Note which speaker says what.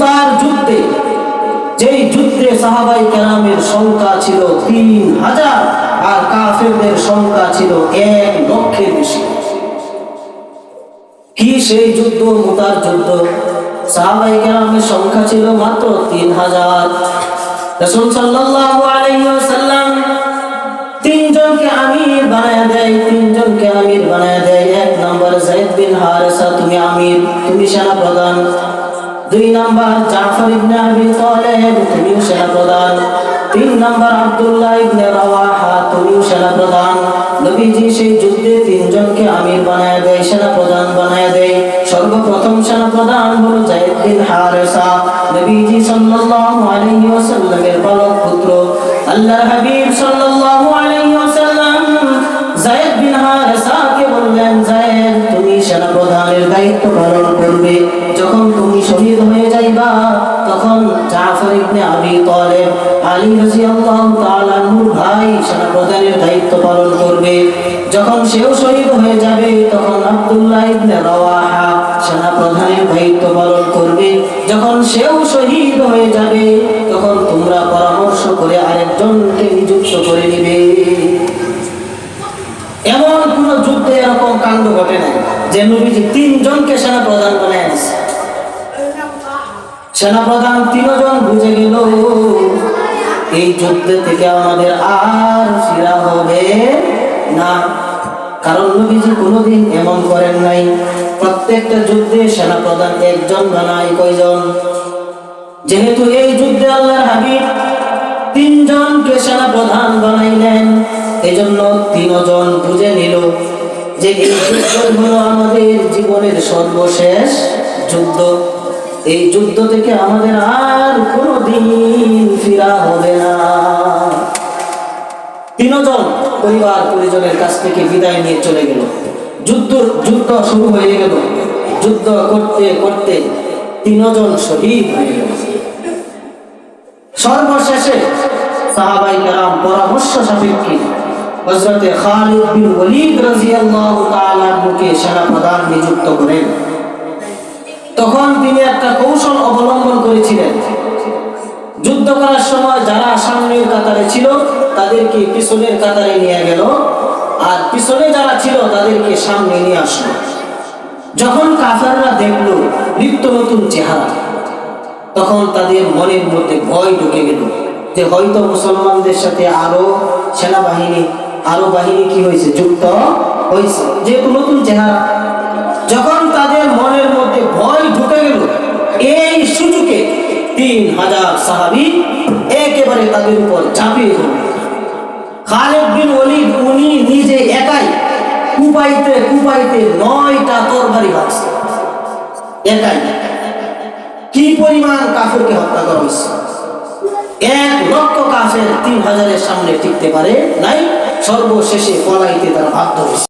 Speaker 1: মুতার যুদ্ধে, যেই যুদ্ধে সাহাবাই কেরামের সংখ্যা ছিল 3000 আর কাফেরদের সংখ্যা ছিল 1 লক্ষের বেশি। কি সেই যুদ্ধ? মুতার যুদ্ধ। সাহাবাই কেরামের সংখ্যা ছিল মাত্র 3000। রাসূল সাল্লাল্লাহু আলাইহি ওয়াসাল্লাম তিনজনকে আমির বানায় দেয়, তিনজনকে আমির বানায় দেয়। 1 নম্বর যায়েদ বিন হারেসা, তুমি আমির, তুমি সেনা প্রধান। 2 নম্বর জাফর ইবনে আবি তালেব, তুমি সেনা প্রধান। 3 নম্বর আব্দুল্লাহ ইবনে রাওয়াহা, তুমি সেনা প্রধান। নবীজি সেই যুদ্ধে তিনজনকে আমির বানায় দেয়, সেনা প্রধান বানায় দেয়। সর্বপ্রথম সেনা প্রধান হলো যায়েদ বিন হারেসা, নবীজি সাল্লাল্লাহু আলাইহি ওয়াসাল্লামের পালক পুত্র। আল্লাহর হাবিব সাল্লাল্লাহু আলাইহি ওয়াসাল্লাম যায়েদ বিন হারেসাকে বললেন, যায়েদ তুমি সেনা প্রধানের দায়িত্ব পালন করবে। যখন তুমি শহীদ হয়ে যাইবা তখন জাফর ইবনে আবি তালেব, আলী রাদিয়াল্লাহু তাআলা আনহুর ভাই, সেনা প্রধানের দায়িত্ব পালন করবে। যখন সেও শহীদ হয়ে যাবে তখন আব্দুল্লাহ ইবনে রাওয়াহা সেনা প্রধানের দায়িত্ব পালন করবে। যখন সেও শহীদ হয়ে যাবে তখন তোমরা পরামর্শ করে আরেকজনকে নিযুক্ত করে নিবে। এমন কোন যুদ্ধে এরকম কাণ্ড ঘটে নাই যে নবীজি তিনজনকে সেনা প্রধান বানায় দিয়েছে। সেনা প্রধান 3 জন বুঝে গেল এই যুদ্ধ থেকে আমাদের আর ফিরা হবে না, কারণ নবীজি কোনোদিন এমন করেন নাই। প্রত্যেকটা যুদ্ধে সেনা প্রধান একজন বানায়। কয়জন? যেহেতু এই যুদ্ধে আল্লাহর হাবিব 3 জনকে সেনা প্রধান বানাইলেন, এজন্য 3 জন বুঝে নিল যে এই যুদ্ধ হলো আমাদের জীবনের সর্বশেষ যুদ্ধ। এই যুদ্ধ থেকে আমাদের আর কোনোদিন ফিরা হবে না। 3 জন পরিবার পরিজনের কাছ থেকে বিদায় নিয়ে চলে গেল। যুদ্ধ শুরু হয়ে গেল। যুদ্ধ করতে করতে 3 জন শহীদ হয়ে গেল। সর্বশেষে সাহাবায়ে কেরাম পরামর্শ সাপেক্ষে হযরত খালিদ বিন ওয়ালিদ রাদিয়াল্লাহু তাআলা আনহুকে সেনা প্রধান নিযুক্ত করেন। তখন তিনি একটা কৌশল অবলম্বন করেছিলেন। যুদ্ধ করার সময় যারা সামনের কাতারে ছিল তাদেরকে পিছনের কাতারে নিয়ে গেল, আর পিছনে যারা ছিল তাদেরকে সামনে নিয়ে আসলো। যখন কাফেররা দেখল নিত্য নতুন চেহারা, তখন তাদের মনের মধ্যে ভয় ঢুকে গেল যে হয়তো মুসলমানদের সাথে আরো সেনাবাহিনী, আরো বাহিনী কি হয়েছে, যুক্ত হয়েছে, যেহেতু নতুন চেহারা। যখন তাদের মনের মধ্যে ভয় ঢুকে গেল, এই সুযোগে 3000 সাহাবী একেবারে তাদের উপর ঝাঁপিয়ে পড়ল। খালিদ বিন ওয়ালিদ উনি নিজে একাই কুপাইতে কুপাইতে 9টা তরবারি বাঁচছে একাই। কি পরিমাণ কাফেরকে হত্যা করা হয়েছে! 1 লক্ষ কাফের 3000-এর সামনে টিকতে পারে নাই। সর্বশেষে পলাইতে তারা বাধ্য হয়েছে।